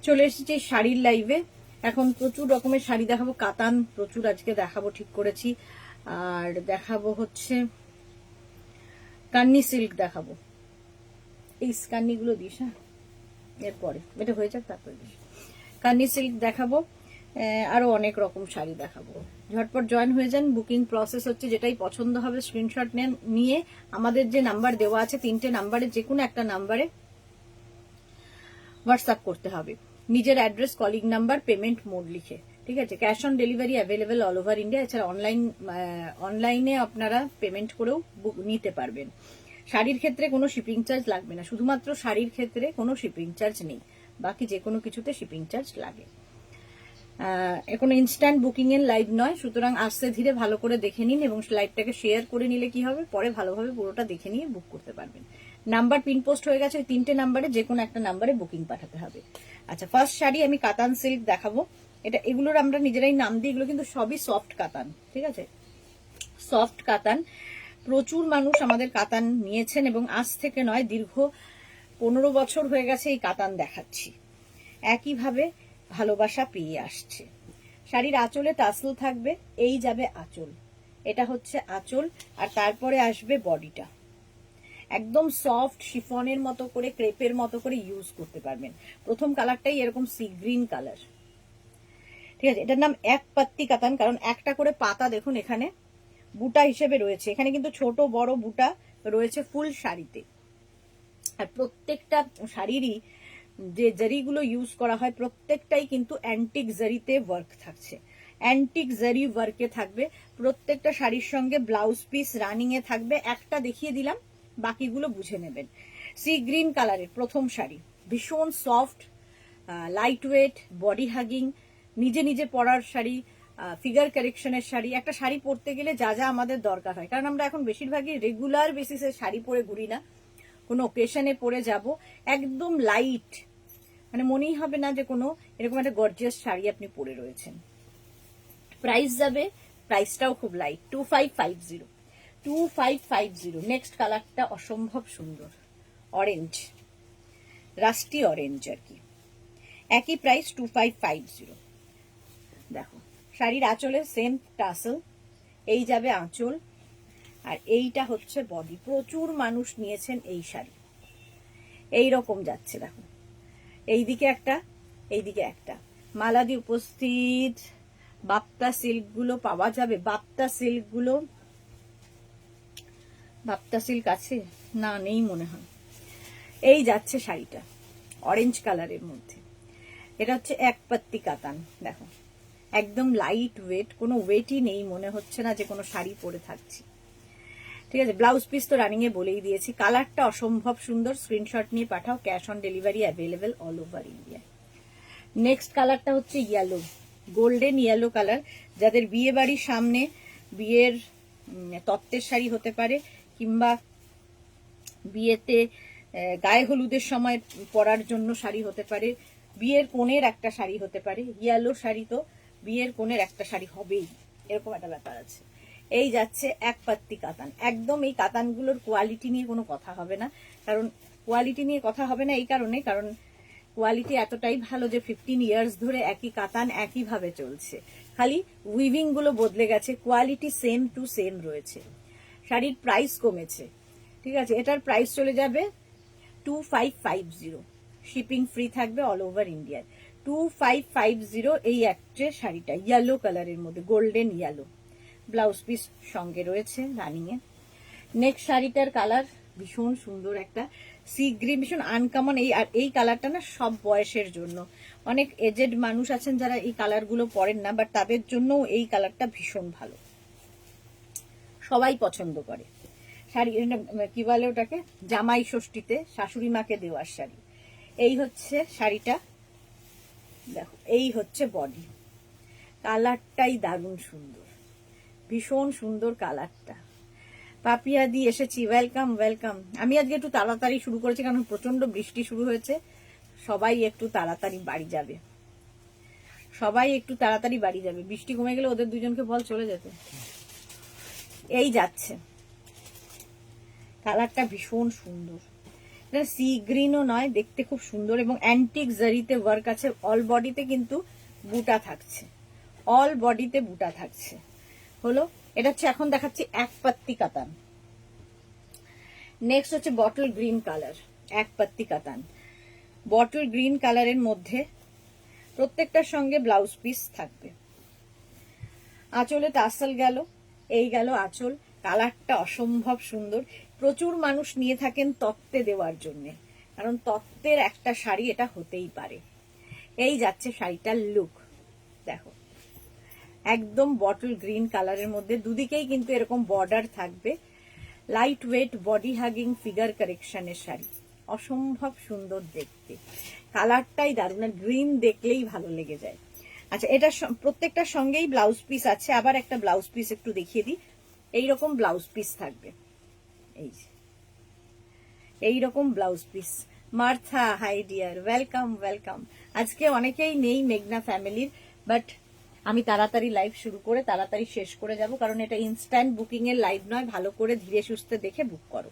চলে এসেছি শাড়ির লাইভে। এখন প্রচুর রকমের শাড়ি দেখাবো, কাতান প্রচুর আজকে দেখাবো ঠিক করেছি। আর দেখাবো হচ্ছে কান্নি সিল্ক দেখাবো। এই কান্নিগুলো দিস, হ্যাঁ এরপরে এটা হয়ে যাক তারপরে দিস। কান্নি সিল্ক দেখাবো, আরো অনেক রকম শাড়ি দেখাবো। ঝটপট জয়েন হয়ে যান। বুকিং প্রসেস হচ্ছে, যেটাই পছন্দ হবে স্ক্রিনশট নেন, নিয়ে আমাদের যে নাম্বার দেওয়া আছে 3টে নাম্বারে যে কোনো একটা নাম্বারে হোয়াটসঅ্যাপ করতে হবে। নিজের address, colleague number, payment mode লিখে, ঠিক আছে। Cash on delivery available all over India. এছাড়া অনলাইনে আপনারা পেমেন্ট করেও নিতে পারবেন। শাড়ির ক্ষেত্রে কোনো শিপিং চার্জ লাগবে না, শুধুমাত্র শাড়ির ক্ষেত্রে কোনো শিপিং চার্জ নেই, বাকি যে কোনো কিছুতে শিপিং চার্জ লাগে। কোনো ইনস্ট্যান্ট বুকিং এর লাইভ নয়, সুতরাং আস্তে ধীরে ভালো করে দেখে নিন এবং লাইভটাকে শেয়ার করে নিলে কি হবে, পরে ভালোভাবে পুরোটা দেখে নিয়ে বুক করতে পারবেন। নাম্বার পিন পোস্ট হয়ে গেছে, ওই 3টে নাম্বারে যে কোনো একটা নাম্বারে বুকিং পাঠাতে হবে। আচ্ছা, ফার্স্ট শাড়ি আমি কাতান সিল্ক দেখাবো। এগুলোর আমরা নিজেরাই নাম দিই, এগুলো কিন্তু সবই সফট কাতান, ঠিক আছে। সফট কাতান, প্রচুর মানুষ আমাদের কাতান নিয়েছেন এবং আজ থেকে নয়, দীর্ঘ 15 বছর হয়ে গেছে এই কাতান দেখাচ্ছি। একইভাবে ভালোবাসা পেয়ে আসছে। শাড়ির আঁচলে টাসেল থাকবে, এই যাবে আঁচল, এটা হচ্ছে আঁচল, আর তারপরে আসবে বডিটা। একদম সফট শিফনের মতো করে, ক্রেপের মতো করে ইউজ করতে পারবেন। প্রথম কালারটাই এরকম সি গ্রিন কালার, ঠিক আছে। এটার নাম এক পাত্তি কাতান, কারণ একটা করে পাতা দেখুন এখানে বুটা হিসেবে রয়েছে। এখানে কিন্তু ছোট বড় বুটা রয়েছে ফুল শাড়িতে। আর প্রত্যেকটা শাড়িরই যে জারিগুলো ইউজ করা হয় প্রত্যেকটাই কিন্তু অ্যান্টিক জারিতে ওয়ার্ক থাকছে, অ্যান্টিক জারি ওয়ার্কে থাকবে। প্রত্যেকটা শাড়ির সঙ্গে ব্লাউজ পিস রানিং এ থাকবে। একটা দেখিয়ে দিলাম, বাকিগুলো বুঝে নেবেন। সি গ্রিন কালারের প্রথম শাড়ি, ভীষণ soft, light weight, body hugging, নিজে নিজে পরার শাড়ি, ফিগার কারেকশনের শাড়ি। একটা শাড়ি পরতে গেলে যা যা আমাদের দরকার হয়, কারণ আমরা এখন বেশিরভাগই রেগুলার বেসিসে শাড়ি পরে ঘুরি না, কোনো ওকেশনে পরে যাব, একদম লাইট, মানে মনেই হবে না যে কোনো এরকম একটা গর্জিয়াস শাড়ি আপনি পরে রয়েছেন। প্রাইস যাবে, প্রাইসটাও খুব লাইট, 2550, 2550। নেক্সট কালারটা অসম্ভব সুন্দর, অরেঞ্জ, রাস্টি অরেঞ্জ আর কি, একই প্রাইস 2550। দেখো শাড়ির আঁচলে সেম টাসেল, এই যাবে আঁচল, আর এইটা হচ্ছে বডি। প্রচুর মানুষ নিয়েছেন এই শাড়ি, এই রকম যাচ্ছে দেখো, এইদিকে একটা, এইদিকে একটা, মালা দিয়ে উপস্থিত। বাপ্তা সিল্ক গুলো পাওয়া যাবে, বাপ্তা সিল্ক গুলো, বাপ্তা সিল্ক আছে না, নেই মনে হয়। এই যাচ্ছে শাড়িটা অরেঞ্জ কালারের মধ্যে, এটা হচ্ছে এক পাত্তি কাতান। দেখো একদম লাইট ওয়েট, কোনো ওয়েটই নেই, মনে হচ্ছে না যে কোনো শাড়ি পরে থাকছি, ঠিক আছে। ব্লাউজ পিস তো রানিং এ বলেই দিয়েছি। কালারটা অসম্ভব সুন্দর, স্ক্রিনশট নিয়ে পাঠাও। Cash on delivery available all over India. Next কালারটা হচ্ছে ইয়েলো, গোল্ডেন ইয়েলো কালার। যাদের বিয়ে বাড়ির সামনে, বিয়ের তত্ত্বের শাড়ি হতে পারে, কিংবা বিয়েতে গায়ে হলুদের সময় পরার জন্য শাড়ি হতে পারে, বিয়ের কোণের একটা শাড়ি হতে পারে। ইয়েলো শাড়ি তো বিয়ের কোণের একটা শাড়ি হবেই, এরকম একটা ব্যাপার আছে। এই যাচ্ছে এক পাত্তি কাতান। একদম এই কাতানগুলোর কোয়ালিটি নিয়ে কোনো কথা হবে না, কারণ কোয়ালিটি নিয়ে কথা হবে না এই কারণে, কারণ কোয়ালিটি এতটাই ভালো যে 15 ইয়ার্স ধরে একই কাতান একইভাবে চলছে, খালি উইভিং গুলো বদলে গেছে, কোয়ালিটি সেম টু সেম রয়েছে। শাড়ির প্রাইস কমেছে, ঠিক আছে। এটার প্রাইস চলে যাবে 2550, শিপিং ফ্রি থাকবে অল ওভার ইন্ডিয়ার। 2550 এই একটা শাড়িটা ইয়েলো কালারের মধ্যে, গোল্ডেন ইয়েলো, ব্লাউজ পিস সঙ্গে রয়েছে রানিং এ। নেক্সট শাড়িটার কালার ভীষণ সুন্দর, একটা সি গ্রিন, ভীষণ আনকমন। এই কালারটা না সব বয়সের জন্য, অনেক এজেড মানুষ আছেন যারা এই কালারগুলো পরেন না, বাট তাদের জন্য এই কালারটা ভীষণ ভালো, সবাই পছন্দ করে। শাড়ি কি বলে ওটাকে, জামাই ষষ্ঠীতে শাশুড়ি মাকে দেওয়ার শাড়ি। এই হচ্ছে শাড়িটা, দেখো এই হচ্ছে বডি। কালারটাই দারুণ সুন্দর, ভীষণ সুন্দর কালারটা। পাপিয়া দি এসেছি, ওয়েলকাম ওয়েলকাম। আমি আজকে একটু তাড়াতাড়ি শুরু করেছি, কারণ প্রচন্ড বৃষ্টি শুরু হয়েছে, সবাই একটু তাড়াতাড়ি বাড়ি যাবে, সবাই একটু তাড়াতাড়ি বাড়ি যাবে। বৃষ্টি কমে গেলে ওদের দুজনকে বল চলে যেতে। এই যাচ্ছে কালারটা ভীষণ সুন্দর, এটা সি গ্রিনও নয়, দেখতে খুব সুন্দর এবং অ্যান্টিক জারিতে ওয়ার্ক আছে। অল বডিতে কিন্তু বুটা থাকছে, অল বডিতে বুটা থাকছে। হলো এটা হচ্ছে, এখন দেখাচ্ছি এক পাত্তি কাতান। নেক্সট হচ্ছে বটল গ্রিন কালার, এক পাত্তি কাতান। বটল গ্রিন কালারের মধ্যে প্রত্যেকটার সঙ্গে ব্লাউজ পিস থাকবে। আঁচলে টাসেল গেল, এই গেল আঁচল। কালারটা অসম্ভব সুন্দর। প্রচুর মানুষ নিয়ে থাকেন তত্ত্বে দেওয়ার জন্য, কারণ তত্ত্বের একটা শাড়ি এটা হতেই পারে। এই যাচ্ছে শাড়িটার লুক, দেখো একদম বটল গ্রিন কালারের মধ্যে, দুদিকেই কিন্তু এরকম বর্ডার থাকবে। Light weight body hugging figure কারেকশনের শাড়ি, অসম্ভব সুন্দর দেখতে। কালারটাই দারুণ, আর গ্রিন দেখলেই ভালো লেগে যায়। আচ্ছা, এটা প্রত্যেকটার সঙ্গেই ব্লাউজ পিস আছে। আবার একটা ব্লাউজ পিস একটু দেখিয়ে দিই। এইরকম ব্লাউজ পিস থাকবে, এই যে এইরকম blouse piece. Martha, high deer, welcome welcome. আজকে অনেকেই নেই মেঘনা ফ্যামিলির, বাট আমি তাড়াতাড়ি লাইভ শুরু করে তাড়াতাড়ি শেষ করে যাব, কারণ এটা ইনস্ট্যান্ট বুকিং এর লাইভ নয়। ভালো করে ধীরে সুস্থে দেখে বুক করো।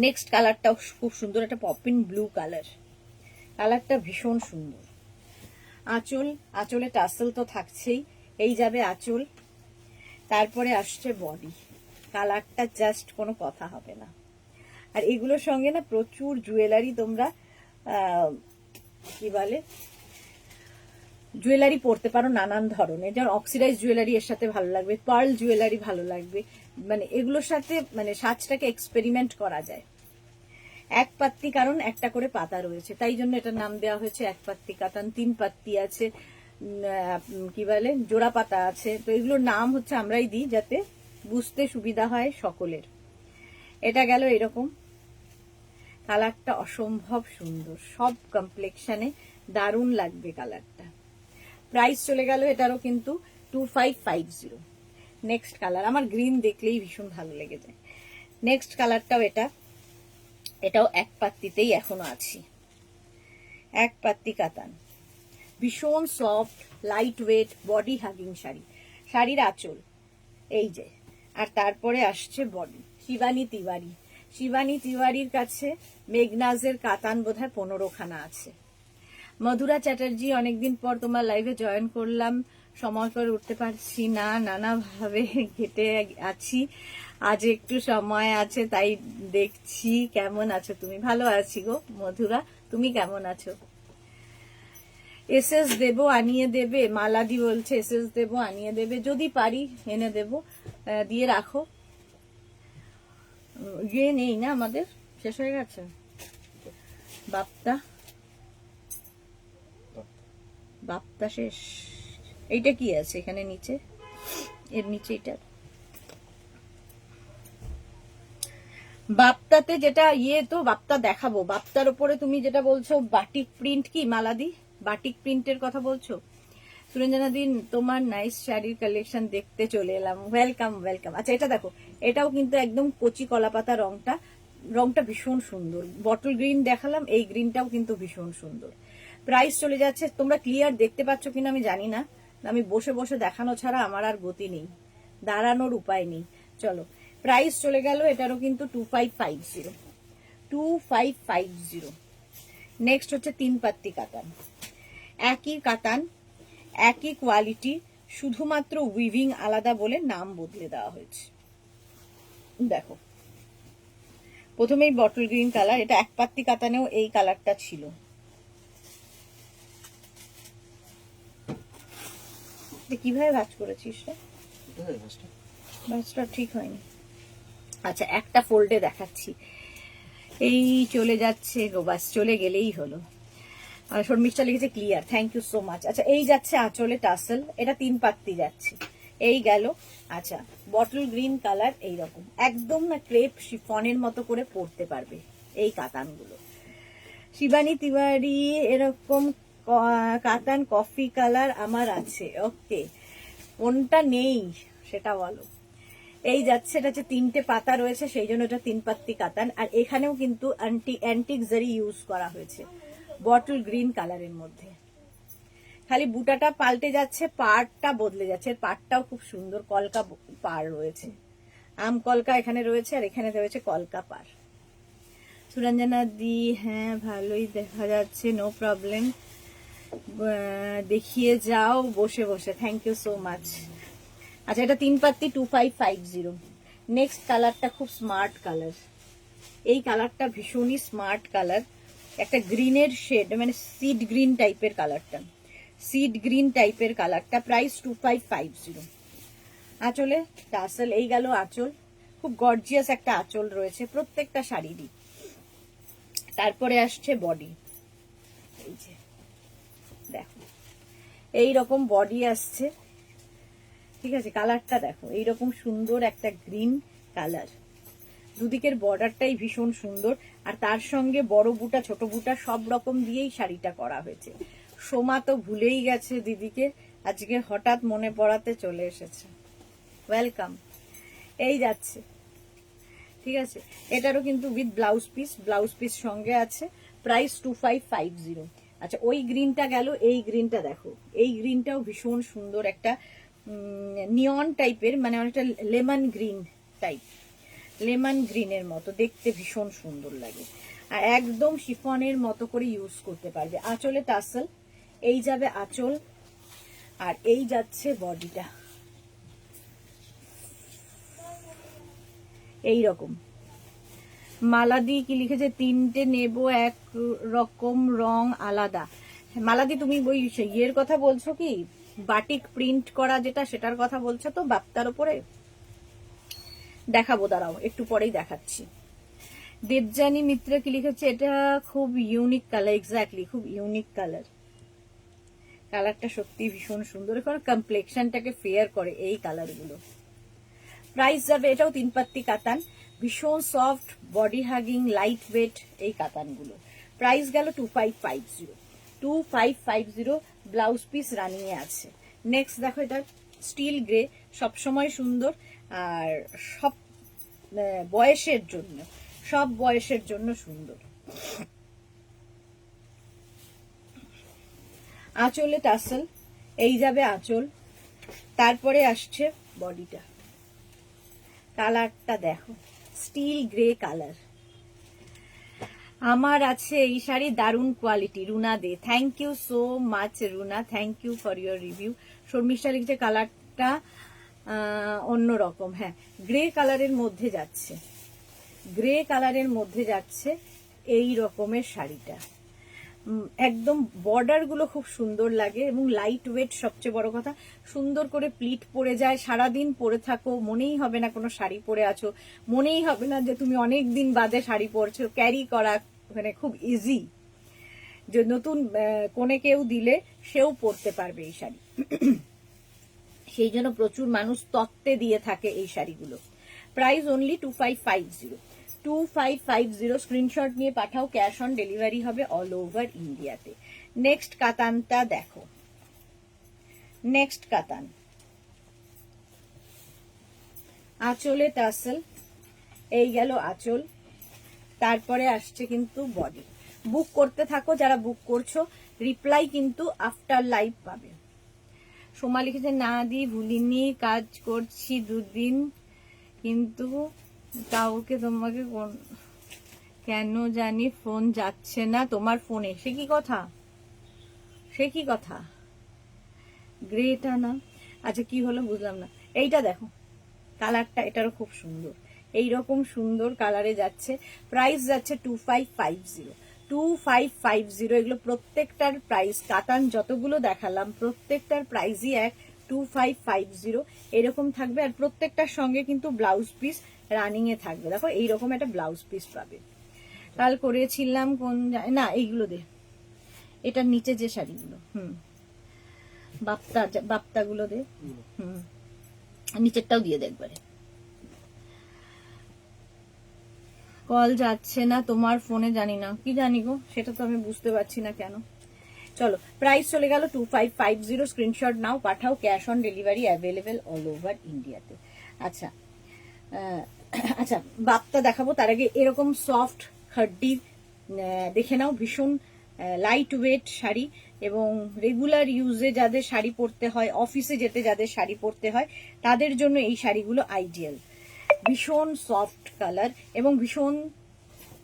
নেক্সট কালারটাও খুব সুন্দর, একটা পপিন ব্লু কালার। কালারটা ভীষণ সুন্দর। আঁচল, আঁচলে টাসেল তো থাকছেই, এই যাবে আঁচল। তারপরে আসছে বডি। কালারটা জাস্ট কোনো কথা হবে না। আর এগুলোর সঙ্গে না প্রচুর জুয়েলারি তোমরা কি বলে জুয়েলারি পরতে পারো নানান ধরনের। যেমন অক্সিডাইজ জুয়েলারি এর সাথে ভালো লাগবে, পার্ল জুয়েলারি ভালো লাগবে, মানে এগুলোর সাথে মানে সাজটাকে এক্সপেরিমেন্ট করা যায়। এক পাত্তি, কারণ একটা করে পাতা রয়েছে, তাই জন্য এটার নাম দেওয়া হয়েছে এক পাত্তি কাতান। তিন পাত্তি আছে, কি বলে জোড়া পাতা আছে। তো এগুলোর নাম হচ্ছে আমরাই দিই যাতে বুঝতে সুবিধা হয় সকলের। এটা গেল এরকম, কালারটা অসম্ভব সুন্দর, সব কমপ্লেক্সনে দারুণ লাগবে কালারটা। প্রাইস চলে গেল এটারও কিন্তু 2550। নেক্সট কালার, আমার গ্রিন দেখলেই ভীষণ ভালো লেগে যায়। নেক্সট কালারটাও এটা, এটাও এক পাত্তিতেই এখনো আছি। এক পাত্তি কাতান, ভীষণ soft light weight body hugging sari. শাড়ির আঁচল এই যে, আর তারপরে আসছে বডি। শিবানী তিওয়ারি, শিবানী তিওয়ারির কাছে মেঘনাজের কাতান বোধহয় 15খানা আছে। মধুরা চ্যাটার্জি, অনেকদিন পর তোমার লাইভে জয়েন করলাম, সময় করে উঠতে পারছি না, নানাভাবে ঘেটে আছি। আজ একটু সময় আছে তাই দেখছি। কেমন আছো তুমি? ভালো আছি গো মধুরা, তুমি কেমন আছো? এসএস দেবো আনিয়ে দেবে, মালাদি বলছে এসএস দেবো আনিয়ে দেবে, যদি পারি এনে দেবো, দিয়ে রাখো। ইয়ে নেই না আমাদের, শেষ হয়ে গেছে বাপ্তা, বাপ্তা শেষ। এইটা কি আছে এখানে নিচে, এর নিচে এটা বাপ্তাতে যেটা ইয়ে, তো বাপ্তা দেখাবো। বাপ্তার উপরে তুমি যেটা বলছো বাটিক প্রিন্ট, কি মালাদি বাটিক প্রিন্টের কথা বলছো? সুরঞ্জনা দিন, তোমার নাইস শাড়ির কালেকশন দেখতে চলে এলাম, ওয়েলকাম ওয়েলকাম। আচ্ছা, এটা দেখো, এটাও কিন্তু একদম কচি কলাপাতা রংটা, রংটা ভীষণ সুন্দর। বটল গ্রিন দেখালাম, এই গ্রিনটাও কিন্তু ভীষণ সুন্দর। প্রাইস চলে যাচ্ছে, তোমরা ক্লিয়ার দেখতে পাচ্ছ কিনা আমি জানি না, আমি বসে বসে দেখানো ছাড়া আমার আর গতি নেই, দাঁড়ানোর উপায় নেই। চলো, প্রাইস চলে গেল এটারও কিন্তু 2550, 2550। নেক্সট হচ্ছে তিন পাত্তি কাতান। একই কাতান, একই কোয়ালিটি, শুধুমাত্র উইভিং আলাদা বলে নাম বদলে দেওয়া হয়েছে। দেখো, প্রথমেই বটল গ্রিন কালার, এটা এক পাত্তি কাতানেও এই কালারটা ছিল। কিভাবে ভাঁজ করেছিস রে? ভাঁজটা ঠিক হয়নি। আচ্ছা, একটা ফোল্ডে দেখাচ্ছি। এই চলে যাচ্ছে গো, বাস চলে গেলেই হলো। শর্মিষ্ঠা লিখেছে clear, thank you so much. আচ্ছা, এই যাচ্ছে আঁচলে টাসেল, এটা তিন পাত্তি যাচ্ছে, এই গেল। আচ্ছা, বটল গ্রিন কালার, এইরকম একদম না ক্রেপ শিফনের মতো করে পরতে পারবে এই কাতানগুলো। শিবানী তিওয়ারি, এরকম কাতান কফি কালার আমার আছে। ওকে, কোনটা নেই সেটা বলো। এই যাচ্ছে, এটা হচ্ছে তিনটে পাতা রয়েছে, সেই জন্য এটা তিন পাত্তি কাতান। আর এখানেও কিন্তু অ্যান্টিক জারি ইউজ করা হয়েছে বটল গ্রিন কালারের মধ্যে। খালি বুটাটা পাল্টে যাচ্ছে, পাড়টা বদলে যাচ্ছে। পাড়টাও খুব সুন্দর, কলকা পাড় রয়েছে, আম কলকা এখানে রয়েছে, আর এখানে রয়েছে কলকা পাড়। সুরঞ্জনা দি, হ্যাঁ ভালোই দেখা যাচ্ছে, নো প্রবলেম, দেখিয়ে যাও বসে বসে। Thank you so much. আচ্ছা, এটা 3 পাত্তি 2550। নেক্সট কালারটা খুব স্মার্ট কালার। এই কালারটা ভীষণই স্মার্ট কালার, একটা গ্রিনের শেড, মানে সিড গ্রিন টাইপের কালারটা, সিড গ্রিন টাইপের কালারটা। প্রাইস 2550। আঁচলে টাসেল, এই গেল আঁচল, খুব গর্জিয়াস একটা আঁচল রয়েছে প্রত্যেকটা শাড়িরই। তারপরে আসছে বডি, এই যে দেখো এইরকম বডি আসছে, ঠিক আছে। কালারটা দেখো, এইরকম সুন্দর একটা গ্রিন কালার, দুদিকের বর্ডারটাই ভীষণ সুন্দর, আর তার সঙ্গে বড় বুটা ছোট বুটা সব রকম দিয়েই শাড়িটা করা হয়েছে। সোমা তো ভুলেই গেছে দিদিকে, আজকে হঠাৎ মনে পড়াতে চলে এসেছে। ওয়েলকাম। এই যাচ্ছে, ঠিক আছে। এটারও কিন্তু with blouse piece, blouse piece সঙ্গে আছে। প্রাইস 2550। আচ্ছা, ওই গ্রিনটা গেল, এই গ্রিনটা দেখো, এই গ্রিনটাও ভীষণ সুন্দর, একটা নিয়ন টাইপের, মানে অনেকটা লেমন গ্রিন টাইপ, লেমন গ্রিনের মতো দেখতে ভীষণ সুন্দর লাগে, আর একদম শিফনের মতো করে ইউজ করতে পারবে। আঁচলে টাসেল, এই যাবে আঁচল, আর এই যাচ্ছে বডিটা এই রকম। মালাদি কি লিখেছে, 3টে নেব, এক রকম রং আলাদা। মালাদি, তুমি ওই ইয়ের কথা বলছো কি, বাটিক প্রিন্ট করা যেটা, সেটার কথা বলছো তো, বাপ্তার উপরে? দেখাবো, দাঁড়াও একটু পরেই দেখাচ্ছি। দেবজানী মিত্র কি লিখেছে, এটা খুব ইউনিক কালার। এক্স্যাক্টলি, খুব ইউনিক কালার, কালারটা সত্যি ভীষণ সুন্দর, কারণ কমপ্লেক্সনটাকে ফেয়ার করে এই কালারগুলো। প্রাইস যাবে, এটাও 3 পাত্তি কাতান, ভীষণ soft, body hugging, light weight এই কাতানগুলো। প্রাইস গেল 2550। 2550, ব্লাউজ পিস রানিং এ আছে। নেক্সট দেখো, এটা স্টিল গ্রে, সবসময় সুন্দর, আর সব বয়সের জন্য, সব বয়সের জন্য সুন্দর। আঁচলে টাসেল, এই যাবে আঁচল, তারপরে আসছে বডিটা। কালারটা দেখো, স্টিল গ্রে কালার। আমার আছে এই শাড়ি, দারুণ quality. Runa Dey, thank you so much Runa, thank you for your review. Sharmistha লিখছে কালারটা অন্যরকম, হ্যাঁ গ্রে কালারের মধ্যে যাচ্ছে, গ্রে কালারের মধ্যে যাচ্ছে এই রকমের শাড়িটা। একদম বর্ডার গুলো খুব সুন্দর লাগে, এবং লাইট ওয়েট, সবচেয়ে বড় কথা সুন্দর করে প্লিট পরে যায়, সারাদিন পরে থাকো, মনেই হবে না কোনো শাড়ি পরে আছো, মনেই হবে না যে তুমি অনেক দিন বাদে শাড়ি পরছো। ক্যারি করা মানে খুব ইজি, যে নতুন কোনে কেউ দিলে সেও পরতে পারবে এই শাড়ি। সেই জন্য প্রচুর মানুষ তত্ত্বে দিয়ে থাকে এই শাড়িগুলো। Price only 2550। 2550, স্ক্রিনশট নিয়ে পাঠাও, ক্যাশ অন ডেলিভারি হবে অল ওভার ইন্ডিয়াতে। নেক্সট কাতানটা দেখো, নেক্সট কাতান, আঁচলে টাসেল, এই গেল আঁচল, তারপরে আসছে কিন্তু বডি। বুক করতে থাকো, যারা বুক করছো, রিপ্লাই কিন্তু আফটার লাইভ পাবে। সোমা লিখেছে, না দি ভুলিনি, কাজ করছি দুদিন, কিন্তু কাউকে তোমাকে কেন জানি ফোন যাচ্ছে না তোমার ফোনে। সে কি কথা, সে কি কথা, গ্রেটা না? আচ্ছা কি হলো বুঝলাম না। এইটা দেখো কালারটা, এটারও খুব সুন্দর, এইরকম সুন্দর কালারে যাচ্ছে। প্রাইস যাচ্ছে 2550। 2550, এগুলো প্রত্যেকটার প্রাইস, কাতান যতগুলো দেখালাম প্রত্যেকটার প্রাইসই এক, 2550 এরকম থাকবে। আর প্রত্যেকটার সঙ্গে কিন্তু ব্লাউজ পিস রানিং এ থাকবে। দেখো এইরকম একটা ব্লাউজ পিস পাবে। কাল করেছিলাম কোন, না এইগুলো দে, এটার নিচে যে শাড়িগুলো, বাপ্তা গুলো দে, নিচেরটাও দিয়ে দে একবারে। কল যাচ্ছে না তোমার ফোনে, জানি না কি জানি গো, সেটা তো আমি বুঝতে পারছি না কেন। চলো, প্রাইস চলে গেল 2550, screenshot now, Pathao, cash on delivery available all over ইন্ডিয়াতে। আচ্ছা আচ্ছা, বাপ্তা দেখাবো, তার আগে এরকম সফট হাড্ডি দেখে নাও, ভীষণ লাইট ওয়েট শাড়ি, এবং রেগুলার ইউজে যাদের শাড়ি পরতে হয়, অফিসে যেতে যাদের শাড়ি পরতে হয়, তাদের জন্য এই শাড়িগুলো আইডিয়াল। ভীষণ সফট কালার এবং ভীষণ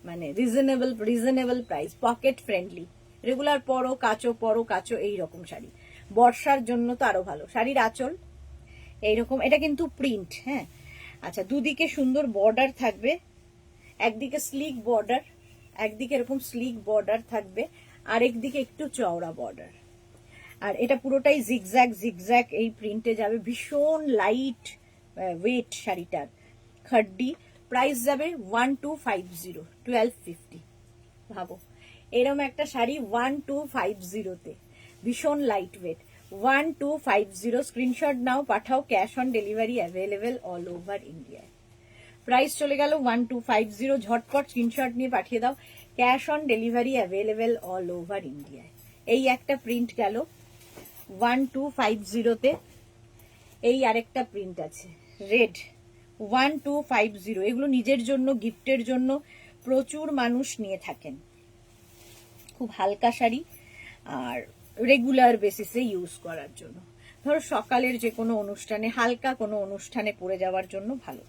মানে reasonable price, pocket friendly, regular পরো কাচো এইরকম শাড়ি। বর্ষার জন্য তো আরো ভালো। শাড়ির আঁচল এইরকম, এটা কিন্তু প্রিন্ট, হ্যাঁ। আচ্ছা, দুদিকে সুন্দর বর্ডার থাকবে, একদিকে স্লিক বর্ডার, একদিকে এরকম স্লিক বর্ডার থাকবে, আর একদিকে একটু চওড়া বর্ডার। আর এটা পুরোটাই জিগজ্যাগ এই প্রিন্টে যাবে, ভীষণ লাইট ওয়েট শাড়িটার, খাড্ডি। প্রাইস যাবে 1250, 1250। ভাবো এরকম একটা শাড়ি 1250-তে, ভীষণ light weight, 1250। Screenshot now, Pathao, cash on delivery available all over ইন্ডিয়ায়। প্রাইস চলে গেল 1250, ঝটপট স্ক্রিনশট নিয়ে পাঠিয়ে দাও, cash on delivery available all over ইন্ডিয়ায়। এই একটা প্রিন্ট গেল 1250-তে। এই আরেকটা প্রিন্ট আছে রেড, 1250। এগুলো নিজের জন্য, গিফটের জন্য প্রচুর মানুষ নিয়ে থাকেন। খুব হালকা শাড়ি আর রেগুলার বেসিসে ইউজ করার জন্য, ধরো সকালের যে কোনো অনুষ্ঠানে, হালকা কোনো অনুষ্ঠানে পরে যাওয়ার জন্য ভালো।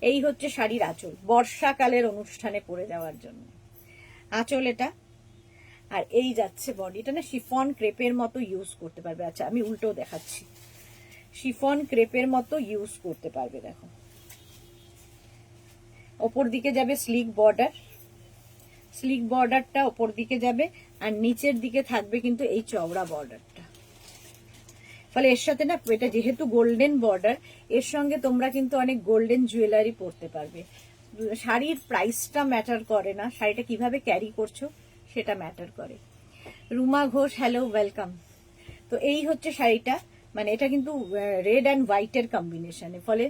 এই হচ্ছে শাড়ির আঁচল, বর্ষাকালের অনুষ্ঠানে পরে যাওয়ার জন্য আঁচল এটা। আর এই যাচ্ছে বডি, এটা না শিফন ক্রেপের মতো ইউজ করতে পারবে। আচ্ছা, আমি উল্টো দেখাচ্ছি, শিফন ক্রেপের মতো ইউজ করতে পারবে। দেখো, ওপর দিকে যাবে স্লিক বর্ডার, স্লিক বর্ডারটা ওপর দিকে যাবে, আর নিচের দিকে থাকবে কিন্তু এই চওড়া বর্ডারটা। ফলে এর সাথে না, এটা যেহেতু গোল্ডেন বর্ডার, এর সঙ্গে তোমরা কিন্তু অনেক গোল্ডেন জুয়েলারি পরতে পারবে। শাড়ির প্রাইসটা ম্যাটার করে না, শাড়িটা কিভাবে ক্যারি করছো সেটা ম্যাটার করে। Ruma Ghosh, hello, welcome. তো এই হচ্ছে শাড়িটা, মানে এটা কিন্তু রেড অ্যান্ড হোয়াইটের কম্বিনেশনে, ফলে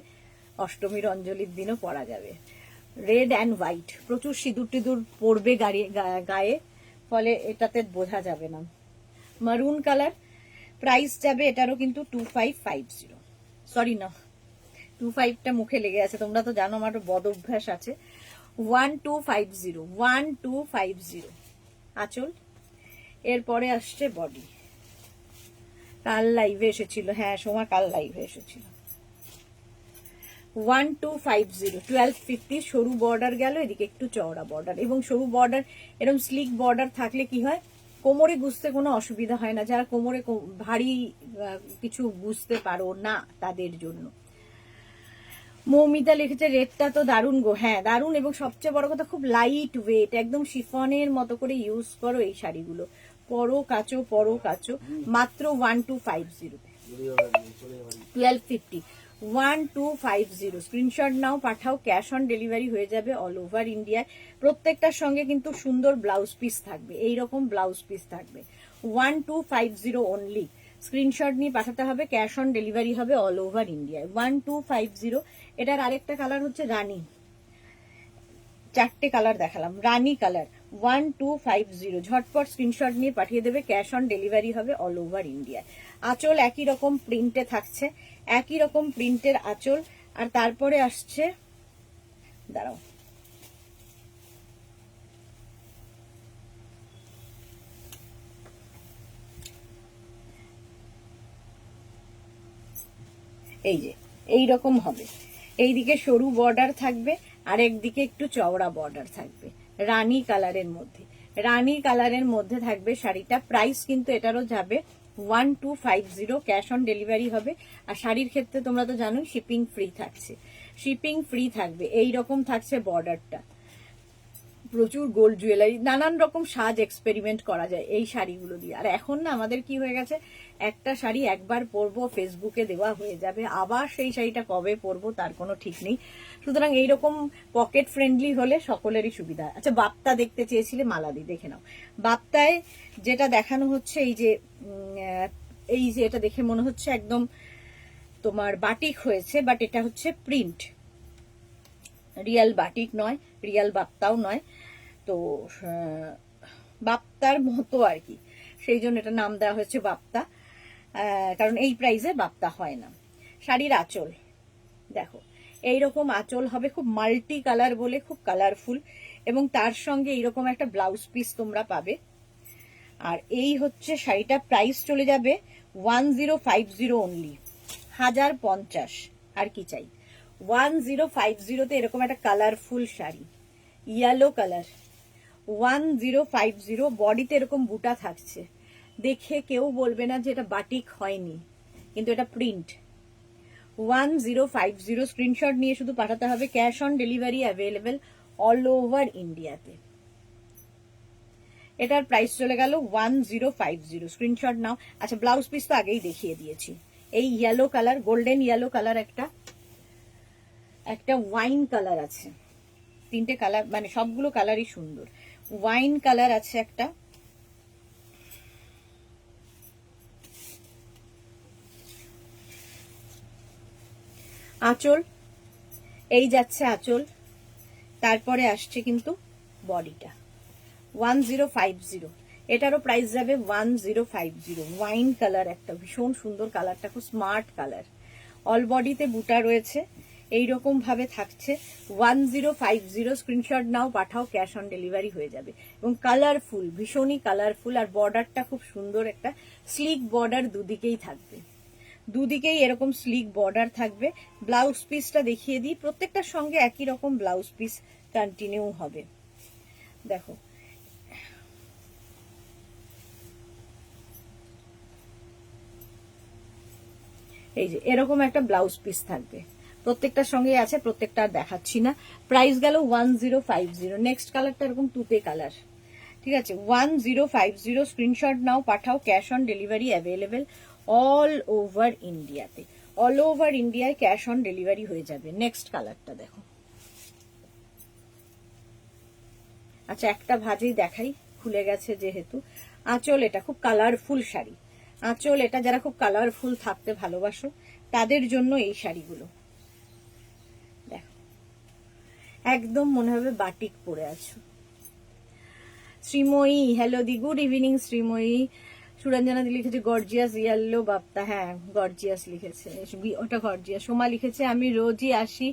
অষ্টমীর অঞ্জলির দিনও পরা যাবে। রেড অ্যান্ড হোয়াইট, প্রচুর সিঁদুর টিঁদুর পরবে গায়ে, ফলে এটাতে বোঝা যাবে না। মারুন কালার, প্রাইস যাবে এটারও কিন্তু 2550। সরি না, 25টা মুখে লেগে আছে, তোমরা তো জানো আমার বদ অভ্যাস আছে। 1250 আঁচল। এরপরে আসছে বডি। কাল লাইভে এসেছিল, হ্যাঁ সোমা কাল লাইভে এসেছিল। 1250, 1250 সরু বর্ডার গেল, এদিকে একটু চওড়া বর্ডার। এবং সরু বর্ডার, এরকম স্লিক বর্ডার থাকলে কি হয়, কোমরে গুজতে কোনো অসুবিধা হয় না। যারা কোমরে ভারী কিছু বুঝতে পারো না তাদের জন্য। মৌমিতা লিখেছে রেডটা তো দারুণ গো। হ্যাঁ দারুণ, এবং সবচেয়ে বড় কথা খুব লাইট ওয়েট, একদম শিফনের মতো করে ইউজ করো এই শাড়িগুলো। পরো কাচো, মাত্র 1250, 1250, 1250। Screenshot now, Pathao, cash on delivery হয়ে যাবে অল ওভার ইন্ডিয়ায়। প্রত্যেকটার সঙ্গে কিন্তু সুন্দর ব্লাউজ পিস থাকবে, এইরকম ব্লাউজ পিস থাকবে। 1250 অনলি। স্ক্রিনশট নিয়ে পাঠাতে হবে, ক্যাশ অন ডেলিভারি হবে অল ওভার ইন্ডিয়ায়। 1250। এটার আরেকটা কালার হচ্ছে রানী, চারটে কালার দেখালাম, রানী কালার। 1250, ঝটপট স্ক্রিনশট নিয়ে পাঠিয়ে দেবে, ক্যাশ অন ডেলিভারি হবে অল ওভার ইন্ডিয়ায়। আঁচল একই রকম প্রিন্টে থাকছে, একই রকম প্রিন্টের আঁচল। আর তারপরে আসছে, দাঁড়াও, এই যে এইরকম হবে, এইদিকে সরু বর্ডার থাকবে, আর একদিকে একটু চওড়া বর্ডার থাকবে, রানী কালারের মধ্যে। রানী কালারের মধ্যে থাকবে শাড়িটা। প্রাইস কিন্তু এটারও যাবে 1250, ক্যাশ অন ডেলিভারি হবে। আর শাড়ির ক্ষেত্রে তোমরা তো জানো শিপিং ফ্রি থাকছে, শিপিং ফ্রি থাকবে। এইরকম থাকছে বর্ডারটা, প্রচুর গোল্ড জুয়েলারি, নানান রকম সাজ এক্সপেরিমেন্ট করা যায় এই শাড়িগুলো দিয়ে। আর এখন না আমাদের কি হয়ে গেছে, একটা শাড়ি একবার পরবো, ফেসবুকে দেওয়া হয়ে যাবে, আবার সেই শাড়িটা কবে পরবো তার কোনো ঠিক নেই। সুতরাং এইরকম পকেট ফ্রেন্ডলি হলে সকলেরই সুবিধা। আচ্ছা, বাপ্তা দেখতে চেয়েছিলে, মালাদি দেখে নাও। বাপ্তায় যেটা দেখানো হচ্ছে, এই যে এটা দেখে মনে হচ্ছে একদম তোমার বাটিক হয়েছে, বাট এটা হচ্ছে প্রিন্ট, রিয়াল বাটিক নয়, রিয়াল বাপ্তাও নয়। তো বাপ্তার মতো আর কি, সেই জন্য এটা নাম দেওয়া হয়েছে বাপ্তা, কারণ এই প্রাইসে বাপ্তা হয় না। শাড়ির আঁচল দেখো, এইরকম আঁচল হবে, খুব মাল্টি কালার বলে খুব কালারফুল, এবং তার সঙ্গে এইরকম একটা ব্লাউজ পিস তোমরা পাবে। আর এই হচ্ছে শাড়িটা, প্রাইস চলে যাবে 1050 অনলি, 1050। আর কি চাই, 1050-তে এরকম একটা কালারফুল শাড়ি, ইয়েলো কালার 1050, বডিতে এরকম বুটা থাকছে, দেখে কেউ বলবে না যে এটা বাটিক হয়নি, কিন্তু এটা প্রিন্ট। 1050, স্ক্রিনশট নিয়ে শুধু পাঠাতে হবে, cash on delivery available all over ইন্ডিয়াতে। এটার প্রাইস চলে গেল 1050, স্ক্রিনশট নাও। আচ্ছা, ব্লাউজ পিস তো আগেই দেখিয়ে দিয়েছি। এই yellow colour, golden yellow colour, একটা ওয়াইন কালার আছে, তিনটে কালার, মানে সবগুলো কালারই সুন্দর। ওয়াইন কালার আছে একটা, আঁচল এই যাচ্ছে আঁচল, তারপরে আসছে কিন্তু বডিটা 1050, এটারও প্রাইস যাবে 1050। ওয়াইন কালার একটা ভীষণ সুন্দর কালারটা, খুব স্মার্ট কালার, অল বডিতে বুটা রয়েছে, এইরকম ভাবে থাকছে। 1050, screenshot now, Pathao, cash on delivery হয়ে যাবে। এবং কালারফুল, ভীষণই কালারফুল, আর বর্ডারটা খুব সুন্দর, একটা স্লিক বর্ডার দুদিকেই থাকবে, দুদিকেই এরকম স্লিক বর্ডার থাকবে। ব্লাউজ পিসটা দেখিয়ে দিই, প্রত্যেকটার সঙ্গে একই রকম ব্লাউজ পিস কন্টিনিউ হবে। দেখো, এই যে এরকম একটা ব্লাউজ পিস থাকবে, প্রত্যেকটার সঙ্গে আছে, প্রত্যেকটা দেখাচ্ছি না। প্রাইস গেল 1050। নেক্সট কালারটা এরকম তুতে কালার, ঠিক আছে, 1050, screenshot now, Pathao, cash on delivery available all over ইন্ডিয়াতে। অল ওভার ইন্ডিয়ায় ক্যাশ অন ডেলিভারি হয়ে যাবে। নেক্সট কালারটা দেখো। আচ্ছা, একটা ভাজেই দেখাই, খুলে গেছে যেহেতু। আঁচল, এটা খুব কালারফুল শাড়ি, আঁচল এটা, যারা খুব কালারফুল থাকতে ভালোবাসো তাদের জন্য এই শাড়িগুলো। দেখো, একদম মনে হবে বাটিক পরে আছো। শ্রীময়ী, হ্যালো দি, গুড ইভিনিং শ্রীময়ী। সুরঞ্জনা দি লিখেছে গর্জিয়াস ইয়েলো বাপ্তা, হ্যাঁ গর্জিয়াস লিখেছে, ওটা গর্জিয়াস। সোমা লিখেছে আমি রোজই আসি,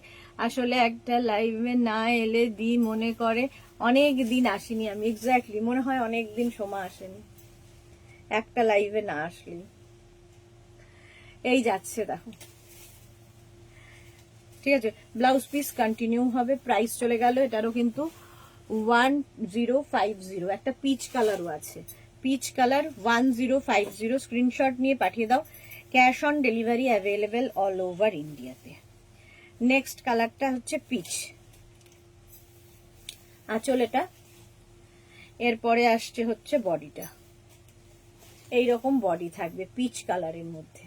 আসলে একটা লাইভে না এলে দি মনে করে অনেক দিন আসিনি আমি। এক্স্যাক্টলি, মনে হয় অনেক দিন সোমা আসেনি, একটা লাইভে না আসলি। এই যাচ্ছে দেখো, ঠিক আছে, ব্লাউজ পিস কন্টিনিউ হবে। প্রাইস চলে গেল এটারও কিন্তু 1050। একটা পিচ কালারও আছে, পিচ কালার 1050, স্ক্রিনশট নিয়ে পাঠিয়ে দাও, cash on delivery available all over ইন্ডিয়াতে। নেক্সট কালারটা হচ্ছে পিচ, আঁচল এটা, এরপরে আসছে হচ্ছে বডিটা, এইরকম বডি থাকবে পিচ কালারের মধ্যে।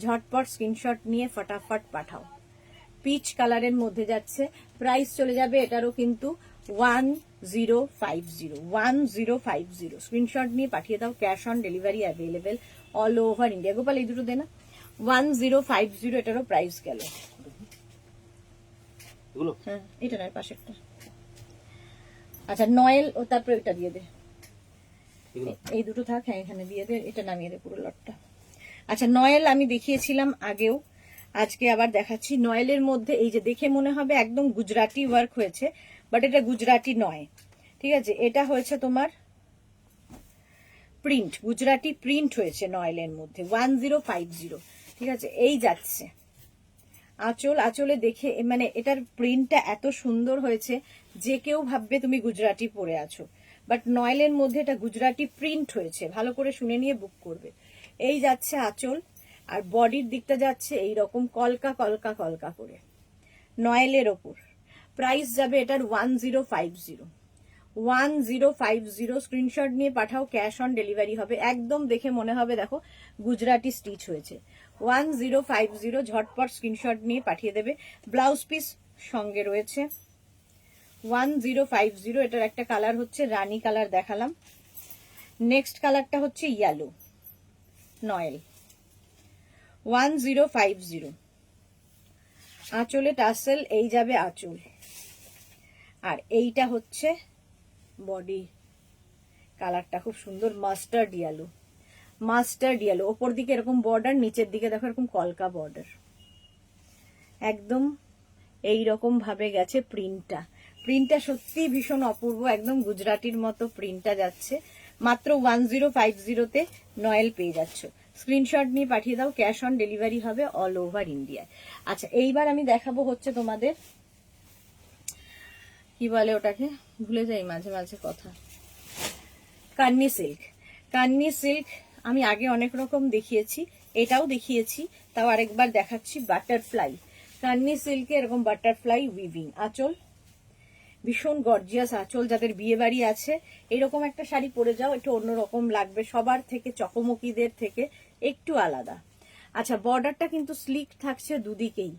ঝটপট স্ক্রিনশট নিয়ে ফটাফট পাঠাও, পিচ কালারের মধ্যে যাচ্ছে। প্রাইস চলে যাবে এটারও কিন্তু 1050, স্ক্রিনশট নিয়ে পাঠিয়ে দাও, cash on delivery available all over India. Gopal এই দুটো দে না, 1050, এটারও প্রাইস গেল। হ্যাঁ, এটা নয়, পাশেরটা। আচ্ছা, নয়েল, ও তারপরে এটা দিয়ে দে, এই দুটো থাক, হ্যাঁ এখানে দিয়ে দে, এটা নামিয়ে দে পুরো লটটা। আচ্ছা, নয়েল আমি দেখিয়েছিলাম আগেও, আজকে আবার দেখাচ্ছি। নয়েলের মধ্যে এই যে দেখে মনে হবে একদম গুজরাটি ওয়ার্ক হয়েছে, বাট এটা গুজরাটি নয়, ঠিক আছে, এটা হয়েছে তোমার প্রিন্ট, গুজরাটি প্রিন্ট হয়েছে নয়েলের মধ্যে। 1050, ঠিক আছে, এই যাচ্ছে আঁচল। আঁচলে দেখে মানে এটার প্রিন্টটা এত সুন্দর হয়েছে যে কেউ ভাববে তুমি গুজরাটি পরে আছো, বাট নয়েলের মধ্যে এটা গুজরাটি প্রিন্ট হয়েছে, ভালো করে শুনে নিয়ে বুক করবে। এই যাচ্ছে আঁচল, আর বডির দিকটা যাচ্ছে এইরকম কলকা কলকা কলকা করে নয়েলের ওপর। প্রাইস যাবে এটার 1050, স্ক্রিনশট নিয়ে পাঠাও, ক্যাশ অন ডেলিভারি হবে। একদম দেখে মনে হবে দেখো গুজরাটি স্টিচ হয়েছে। 1050, ঝটপট স্ক্রিনশট নিয়ে পাঠিয়ে দেবে। ব্লাউজ পিস সঙ্গে রয়েছে। 1050, এটার একটা কালার হচ্ছে রানী কালার দেখালাম, নেক্সট কালারটা হচ্ছে ইয়েলো নয়েল। 1050, আঁচলে টাসেল, এই যাবে আঁচল, আর এইটা হচ্ছে বডি। কালারটা খুব সুন্দর, মাস্টার্ড ইয়েলো, মাস্টার্ড ইয়েলো, ওপর দিকে এরকম বর্ডার, নিচের দিকে দেখো এরকম কলকা বর্ডার, একদম এইরকম ভাবে গেছে প্রিন্টটা। প্রিন্টটা সত্যি ভীষণ অপূর্ব, একদম গুজরাটির মতো প্রিন্টটা যাচ্ছে। মাত্র 1050-তে নয়েল পেয়ে যাচ্ছ। স্ক্রিনশট নিয়ে পাঠিয়ে দাও, ক্যাশ অন ডেলিভারি হবে অল ওভার ইন্ডিয়া। আচ্ছা, এইবার আমি দেখাবো হচ্ছে তোমাদের কি বলে ওটাকে, ভুলে যাই মাঝে মাঝে কথা। কান্নি সিল্ক। কান্নি সিল্ক আমি আগে অনেক রকম দেখিয়েছি, এটাও দেখিয়েছি, তাও আরেকবার দেখাচ্ছি। বাটারফ্লাই কান্নি সিল্কে এরকম বাটারফ্লাই উইভিং আঁচল, ভীষণ গর্জিয়াস আঁচল। যাদের বিয়ে বাড়ি আছে এরকম একটা শাড়ি পরে যাও, একটু অন্যরকম লাগবে, সবার থেকে চকমকিদের থেকে একটু আলাদা। আচ্ছা, বর্ডারটা কিন্তু স্লিক থাকছে দুদিকেই।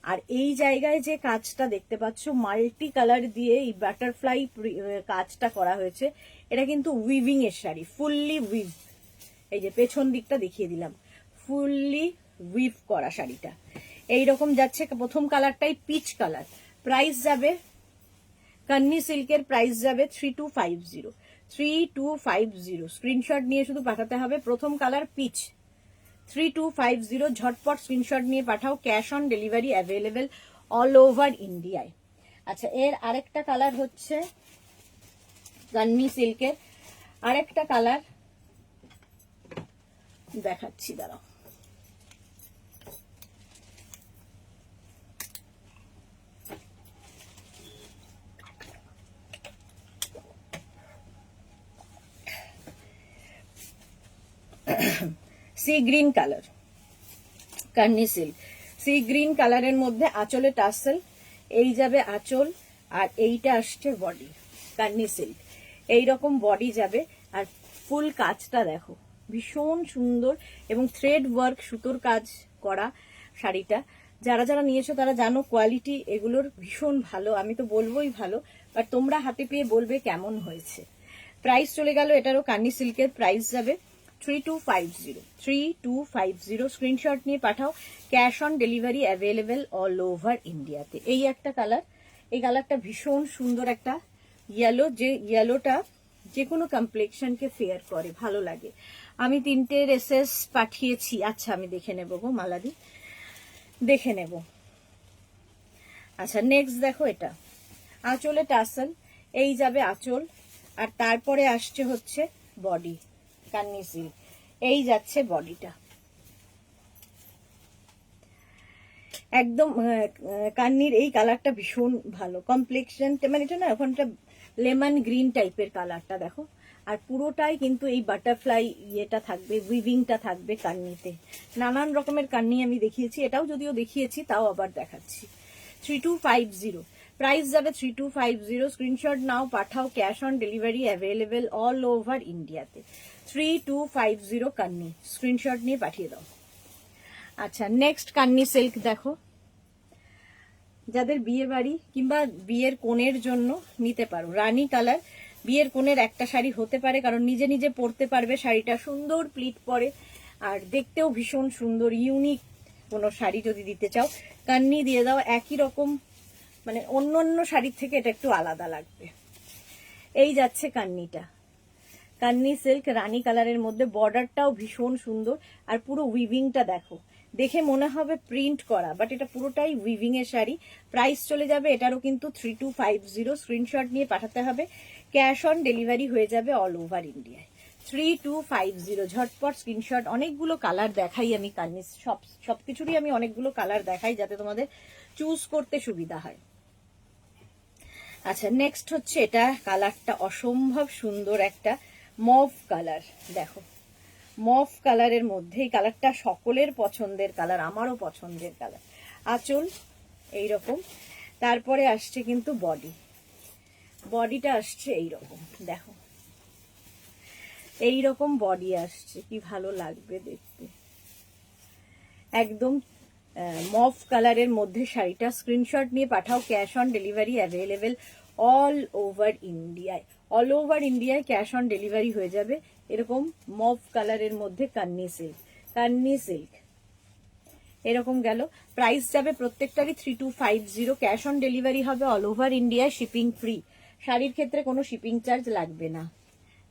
আর এই জায়গায় যে কাজটা দেখতে পাচ্ছ মাল্টি কালার দিয়ে এই বাটারফ্লাই কাজটা করা হয়েছে, এটা কিন্তু উইভিং এর শাড়ি, ফুললি উইভ। এই যে পেছন দিকটা দেখিয়ে দিলাম, ফুললি উইভ করা শাড়িটা এইরকম যাচ্ছে। প্রথম কালারটাই পিচ কালার। প্রাইস যাবে, কান্নি সিল্কের প্রাইস যাবে 3250। 3250 স্ক্রিনশট নিয়ে শুধু পাঠাতে হবে। প্রথম কালার পিচ 3250, ঝটপট স্ক্রিনশট নিয়ে পাঠাও। Cash on delivery available all over ইন্ডিয়ায়। আচ্ছা, এর আরেকটা কালার হচ্ছে কান্নি সিল্কের আরেকটা কালার দেখাচ্ছি, দাঁড়াও। সি গ্রিন কালার কান্নি সিল্ক, সি গ্রিন কালারের মধ্যে আঁচলে টাসেল, এই যাবে আঁচল, আর এইটা আসছে বডি। কান্নি সিল্ক এইরকম বডি যাবে, আর ফুল কাজটা দেখো ভীষণ সুন্দর, এবং থ্রেড ওয়ার্ক সুতোর কাজ করা শাড়িটা। যারা যারা নিয়েছো তারা জানো কোয়ালিটি এগুলোর ভীষণ ভালো, আমি তো বলবোই ভালো, বাট তোমরা হাতে পেয়ে বলবে কেমন হয়েছে। প্রাইস চলে গেল এটারও। কান্নি সিল্কের প্রাইস যাবে 3250। 3250 স্ক্রিনশট নিয়ে পাঠাও। Cash on delivery available all over ইন্ডিয়াতে। এই একটা কালার, এই কালারটা ভীষণ সুন্দর একটা ইয়েলো, যে ইয়েলোটা যে কোনো কমপ্লেক্সনকে ফেয়ার করে, ভালো লাগে। আমি 3টে ড্রেসেস পাঠিয়েছি। আচ্ছা, আমি দেখে নেবো গো মালাদি, দেখে নেব। আচ্ছা, নেক্সট দেখো, এটা আঁচলে টাসেল, এই যাবে আঁচল, আর তারপরে আসছে হচ্ছে বডি। কান্নি সিল্ক এই যাচ্ছে বডিটা, একদম কান্নির এই কালারটা ভীষণ ভালো কমপ্লেক্সন, মানে এটা না ওখানটা লেমন গ্রিন টাইপের কালারটা দেখো। আর পুরোটাই কিন্তু এই বাটারফ্লাই ইয়েটা থাকবে, উইভিংটা থাকবে কান্নিতে। নানান রকমের কান্নি আমি দেখিয়েছি, এটাও যদিও দেখিয়েছি তাও আবার দেখাচ্ছি। 3250 প্রাইস যাবে 3250। Screenshot now Pathao. Cash on delivery available all over ইন্ডিয়াতে। 3250 কান্নি, স্ক্রিনশট নিয়ে পাঠিয়ে দাও। আচ্ছা, নেক্সট কান্নি সিল্ক দেখো, যাদের বিয়ে বাড়ি কিংবা বিয়ের কোণের জন্য নিতে পারো। রানী কালার, বিয়ের কোণের একটা শাড়ি হতে পারে, কারণ নিজে নিজে পরতে পারবে শাড়িটা, সুন্দর প্লিট পরে, আর দেখতেও ভীষণ সুন্দর। ইউনিক কোনো শাড়ি যদি দিতে চাও কান্নি দিয়ে দাও, একই রকম, মানে অন্য অন্য শাড়ির থেকে এটা একটু আলাদা লাগবে। এই যাচ্ছে কান্নিটা, কান্নি সিল্ক রানী কালারের মধ্যে, বর্ডারটাও ভীষণ সুন্দর, আর পুরো উইভিংটা দেখো, দেখে মনে হবে প্রিন্ট করা, বাট এটা পুরোটাই উইভিং এর শাড়ি। প্রাইস চলে যাবে এটারও কিন্তু 3250। স্ক্রিনশট নিয়ে পাঠাতে হবে। ক্যাশ অন ডেলিভারি হয়ে যাবে অল ওভার ইন্ডিয়ায়। 3250 ঝটপট স্ক্রিনশট। অনেকগুলো কালার দেখাই আমি কান্নি, সবকিছুরই আমি অনেকগুলো কালার দেখাই যাতে তোমাদের চুজ করতে সুবিধা হয়। আচ্ছা, নেক্সট হচ্ছে এটা, কালারটা অসম্ভব সুন্দর একটা মভ কালার দেখো, মভ কালারের মধ্যে এই কালারটা সকলের পছন্দের কালার, আমারও পছন্দের কালার। আঁচল এইরকম, তারপরে আসছে কিন্তু বডি, বডিটা আসছে এইরকম দেখো, এইরকম বডি আসছে, কি ভালো লাগবে দেখতে। একদম মভ কালারের মধ্যে শাড়িটা। স্ক্রিনশট নিয়ে পাঠাও। Cash on delivery available all over ইন্ডিয়ায়। অল ওভার ইন্ডিয়ায় ক্যাশ অন ডেলিভারি হয়ে যাবে। এরকম মভ কালারের মধ্যে কান্নি সিল্ক, কান্নি সিল্ক এরকম গেল। প্রাইস যাবে প্রত্যেকটারই 3250। ক্যাশ অন ডেলিভারি হবে অল ওভার ইন্ডিয়ায়, শিপিং ফ্রি। শাড়ির ক্ষেত্রে কোনো শিপিং চার্জ লাগবে না।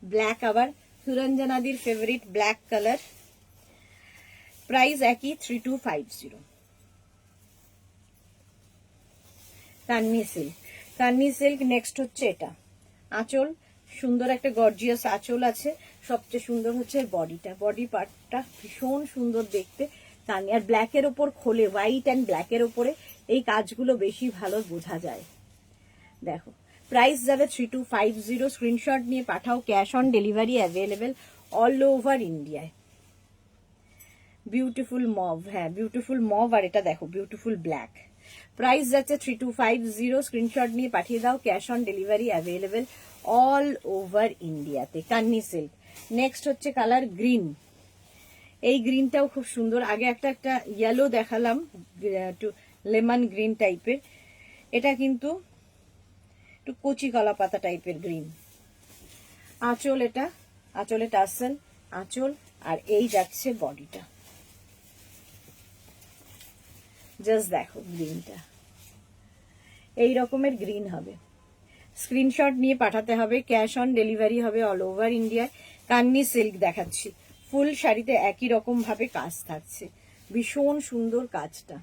ব্ল্যাক, আবার সুরঞ্জনাদির ফেভারিট ব্ল্যাক কালার, প্রাইস একই 3250। Kanni silk, Kanni silk next হচ্ছে এটা, আঁচল সুন্দর একটা গর্জিয়াস আঁচল আছে। সবচেয়ে সুন্দর হচ্ছে বডিটা, বডি পার্টটা ভীষণ সুন্দর দেখতে। কান্নি আর ব্ল্যাকের ওপর খোলে, হোয়াইট অ্যান্ড ব্ল্যাকের ওপরে এই কাজগুলো বেশি ভালো বোঝা যায়। দেখো প্রাইস যাবে 3250। স্ক্রিনশট নিয়ে পাঠাও, cash on delivery available all over ইন্ডিয়ায়। বিউটিফুল মভ, হ্যাঁ বিউটিফুল মভ, আর এটা দেখো বিউটিফুল ব্ল্যাক। প্রাইস যাচ্ছে 3250। স্ক্রিনশট নিয়ে পাঠিয়ে দাও, cash on delivery available all over ইন্ডিয়াতে। কান্নি সিল্ক। নেক্সট হচ্ছে কালার গ্রিন। এই গ্রিনটাও খুব সুন্দর। আগে একটা ইয়েলো দেখালাম, একটু লেমন গ্রিন টাইপের। এটা কিন্তু একটু কচি কলা পাতা টাইপের গ্রিন। আঁচল, এটা আঁচলে টার্সেল আঁচল, আর এই যাচ্ছে বডিটা। জাস্ট দেখো গ্রিনটা, এই রকমের গ্রিন হবে। স্ক্রিনশট নিয়ে পাঠাতে হবে, ক্যাশ অন ডেলিভারি হবে অল ওভার ইন্ডিয়ায়। কান্নি সিল্ক দেখাচ্ছি, ফুল শাড়িতে একই রকম ভাবে কাজ থাকছে, ভীষণ সুন্দর কাজটা,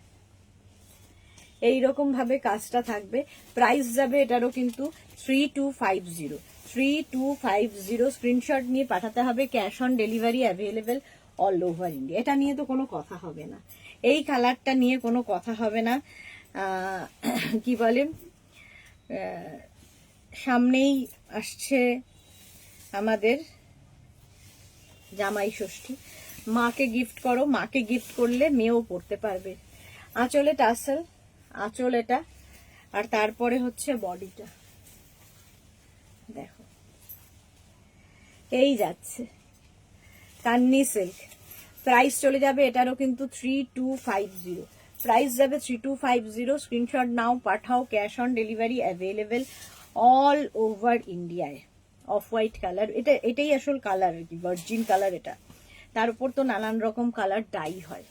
এই রকম ভাবে কাজটা থাকবে। প্রাইস যাবে এটারও কিন্তু 3250। 3250। স্ক্রিনশট নিয়ে পাঠাতে হবে, cash on delivery available all over India. এটা নিয়ে তো কোনো কথা হবে না, এই কালারটা নিয়ে কোনো কথা হবে না। কি বলে, সামনেই আসছে আমাদের জামাই ষষ্ঠী, মাকে গিফট করো, মাকে গিফট করলে মেয়েও পড়তে পারবে। আঁচলে টাসেল, আঁচল এটা, আর তারপরে হচ্ছে বডিটা দেখো, এই যাচ্ছে কান্নি সিল্ক। প্রাইস চলে যাবে এটারও কিন্তু 3250। প্রাইস যাবে 3250। Screenshot now, Pathao, cash on delivery available all over ইন্ডিয়ায়। অফ হোয়াইট কালার, এটাই আসল কালার আর কি, ভার্জিন কালার এটা। তার উপর তো নানান রকম কালার ডাই হয়।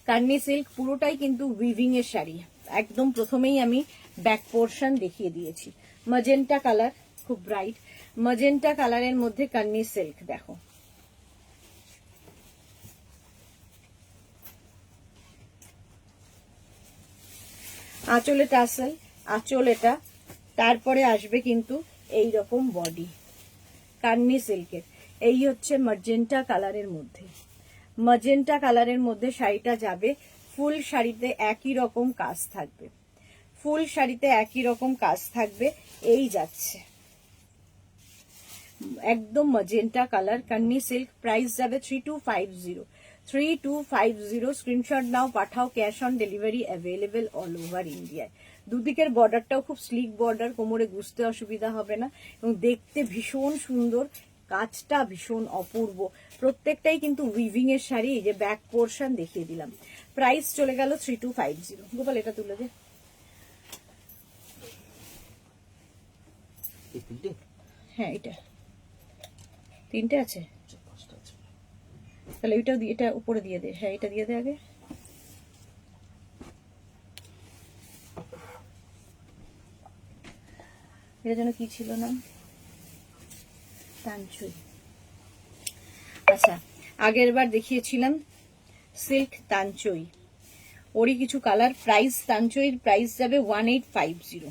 কান্নি সিল্ক পুরোটাই কিন্তু উইভিং এর শাড়ি। একদম প্রথমেই আমি ব্যাক পোর্শন দেখিয়ে দিয়েছি। ম্যাজেন্টা কালার, খুব ব্রাইট ম্যাজেন্টা কালারের মধ্যে কান্নি সিল্ক দেখো। আঁচলে টাসেল, আঁচল এটা, তারপরে আসবে কিন্তু এই রকম বডি কান্নি সিল্কের। এই হচ্ছে ম্যাজেন্টা কালারের মধ্যে, ম্যাজেন্টা কালারের মধ্যে শাড়িটা যাবে। ফুল শাড়িতে একই রকম কাজ থাকবে, ফুল শাড়িতে একই রকম কাজ থাকবে। এই যাচ্ছে একদম ম্যাজেন্টা কালার কান্নি সিল্ক। প্রাইস যাবে 3250। 3250। Screenshot now, Pathao, cash on delivery available all over ইন্ডিয়ায়। দুদিকের বর্ডারটাও খুব স্লিক বর্ডার, কোমরে গুছতে অসুবিধা হবে না, এবং দেখতে ভীষণ সুন্দর, কাজটা ভীষণ অপূর্ব। প্রত্যেকটাই কিন্তু উইভিং এর শাড়ি। এই যে ব্যাক পোর্শন দেখিয়ে দিলাম। প্রাইস চলে গেল 3250। গোপাল এটা তুলে দে। হ্যাঁ এটা তিনটে আছে, তাহলে ওইটাও দিয়ে, এটা উপরে দিয়ে দে। হ্যাঁ এটা দিয়ে দে আগে। এটা যেন কি ছিল না, তানচুই। আচ্ছা, আগের বার দেখিয়েছিলাম সিল্ক তানচুই, ওরই কিছু কালার। প্রাইস তানচুইর প্রাইস যাবে 1850।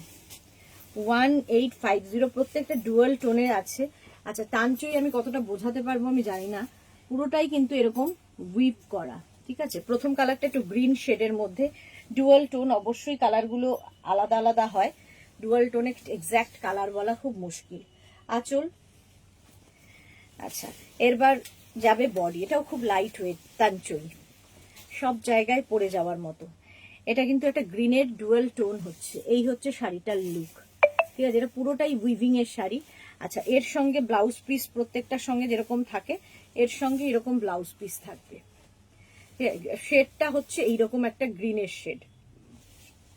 1850। প্রত্যেকটা ডুয়াল টোনের আছে। আচ্ছা, তানচুই আমি কতটা বোঝাতে পারবো আমি জানি না, পুরোটাই কিন্তু এরকম উইভ করা, ঠিক আছে। প্রথম কালারটা একটু গ্রিন শেডের মধ্যে, ডুয়াল টোন, অবশ্যই কালারগুলো আলাদা আলাদা হয়, ডুয়াল টোনে এক্স্যাক্ট কালার বলা খুব মুশকিল। আঁচল, আচ্ছা এরবার যাবে বডি। এটাও খুব লাইট ওয়েট তানচুই, সব জায়গায় পরে যাওয়ার মতো। এটা কিন্তু একটা গ্রিনের ডুয়াল টোন হচ্ছে। এই হচ্ছে শাড়িটার লুক, ঠিক আছে। এটা পুরোটাই উইভিং এর শাড়ি। আচ্ছা, এর সঙ্গে ব্লাউজ পিস প্রত্যেকটার সঙ্গে যেরকম থাকে, এর সঙ্গে এরকম ব্লাউজ পিস থাকবে। শেডটা হচ্ছে এইরকম একটা গ্রিনের শেড,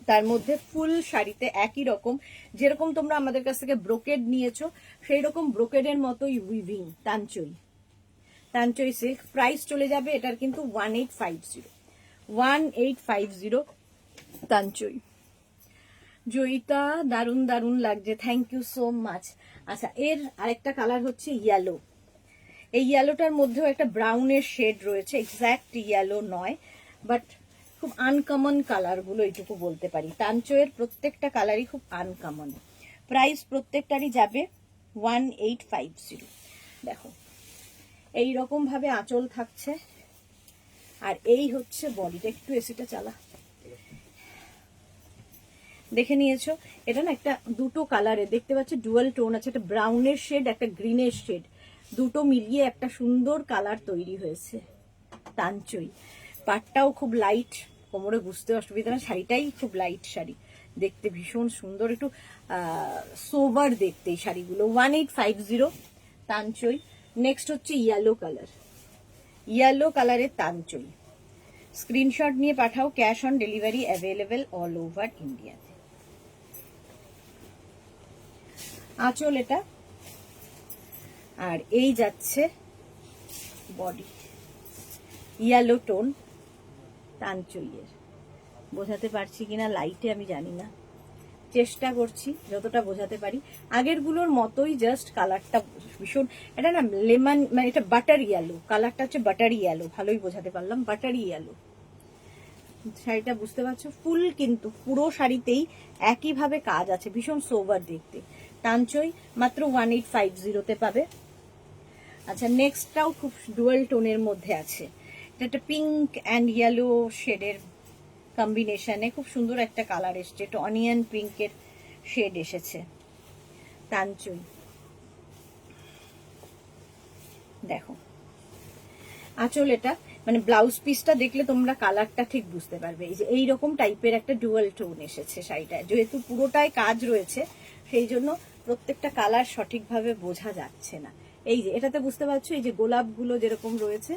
তার মধ্যে ফুল শাড়িতে একই রকম, যেরকম তোমরা আমাদের কাছ থেকে ব্রোকেড নিয়েছো সেই রকম ব্রোকেডের মতোই উইভিং তানচুই, তানচুই সিল্ক। প্রাইস চলে যাবে এটার কিন্তু 1850। 1850 তানচুই। জয়িতা দারুন দারুন লাগছে, থ্যাংক ইউ সো মাচ। আচ্ছা, এর আরেকটা কালার হচ্ছে ইয়েলো। এই ইয়েলোটার মধ্যেও একটা ব্রাউনের শেড রয়েছে, এক্স্যাক্ট ইয়েলো নয়, বাট খুব আনকমন কালারগুলো এইটুকু বলতে পারি। তানচুইয়ের প্রত্যেকটা কালারই খুব আনকমন। প্রাইস প্রত্যেকটারই যাবে 1850। দেখো এই রকম ভাবে আঁচল থাকছে, আর এই হচ্ছে বডিটা। একটু এসিটা চালা। দেখে নিয়েছো, এটা না একটা দুটো কালারে দেখতে পাচ্ছ, ডুয়াল টোন আছে, একটা ব্রাউনের শেড, একটা গ্রিনের শেড, দুটো মিলিয়ে একটা সুন্দর কালার তৈরি হয়েছে। তানচই পাটটাও খুব লাইট, কোমরে বুঝতে অসুবিধা না, শাড়িটাই খুব লাইট শাড়ি, দেখতে ভীষণ সুন্দর, একটু সোবার দেখতে এই শাড়িগুলো। 1850 তানচই। নেক্সট হচ্ছে ইয়েলো কালার, ইয়েলো কালারের তানচই। স্ক্রিনশট নিয়ে পাঠাও, cash on delivery available all over ইন্ডিয়াতে। আঁচল এটা, আর এই যাচ্ছে বডি, ইয়েলো টোন তানচইয়ের। বোঝাতে পারছি কিনা লাইটে আমি জানি না, চেষ্টা করছি যতটা বোঝাতে পারি। আগের গুলোর মতোই, জাস্ট কালারটা ভীষণ, এটা না লেমন, মানে এটা বাটার ইয়েলো কালারটা হচ্ছে, বাটার ইয়েলো, ভালোই বোঝাতে পারলাম, বাটার ইয়েলো। শাড়িটা বুঝতে পারছো, ফুল কিন্তু পুরো শাড়িতেই একইভাবে কাজ আছে, ভীষণ সোবার দেখতে। তানচই মাত্র 1850 পাবে। আচ্ছা, নেক্সটটাও খুব ডুয়াল টোনের মধ্যে আছে, এটা একটা পিঙ্ক অ্যান্ড ইয়েলো শেডের কম্বিনেশনে খুব সুন্দর একটা কালার এসছে, এটা অনিয়ন পিঙ্কের শেড এসেছে। তানচই দেখো, আঁচল এটা, মানে ব্লাউজ পিসটা দেখলে তোমরা কালারটা ঠিক বুঝতে পারবে, এই যে এইরকম টাইপের একটা ডুয়াল টোন এসেছে শাড়িটা, যেহেতু পুরোটাই কাজ রয়েছে সেই জন্য প্রত্যেকটা কালার সঠিকভাবে বোঝা যাচ্ছে না। এই যে এটাতে বুঝতে পারছো, এই যে গোলাপগুলো যেরকম রয়েছে,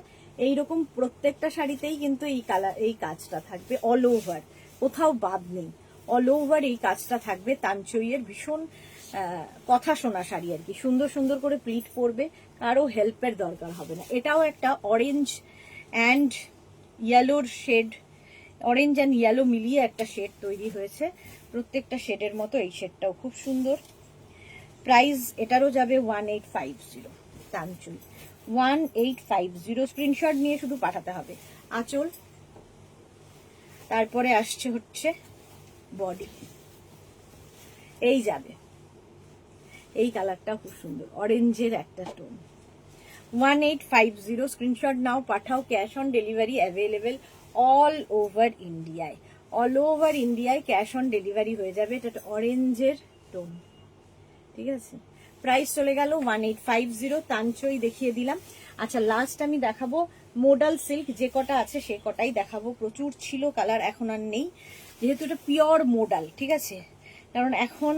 এইরকম প্রত্যেকটা শাড়িতেই কিন্তু এই কালার, এই কাজটা থাকবে অল ওভার, কোথাও বাদ নেই, অল ওভার এই কাজটা থাকবে। তানচইয়ের ভীষণ কথা শোনা শাড়ি আর কি, সুন্দর সুন্দর করে প্লিট পরবে, কারো হেল্পের দরকার হবে না। এটাও একটা অরেঞ্জ অ্যান্ড ইয়েলোর শেড, অরেঞ্জ অ্যান্ড ইয়েলো মিলিয়ে একটা শেড তৈরি হয়েছে, প্রত্যেকটা শেডের মতো এই শেডটাও খুব সুন্দর। প্রাইস এটারও যাবে 1850 তানচই, 1850। স্ক্রিনশট নিয়ে শুধু পাঠাতে হবে। আঁচল, তারপরে আসছে হচ্ছে বডি, এই যাবে, এই কালারটা খুব সুন্দর, অরেঞ্জের একটা tone. 1850 screenshot now, Pathao, cash on delivery available all over ইন্ডিয়ায়, অল ওভার ইন্ডিয়ায় ক্যাশ অন ডেলিভারি হয়ে যাবে। এটা অরেঞ্জের টোন, ঠিক আছে। প্রাইস চলে গেল 1850, তানচই দেখিয়ে দিলাম। আচ্ছা, লাস্ট আমি দেখাবো মোডাল সিল্ক, যে কটা আছে সে কটাই দেখাবো, প্রচুর ছিল কালার, এখন আর নেই, যেহেতু এটা পিওর মোডাল, ঠিক আছে, কারণ এখন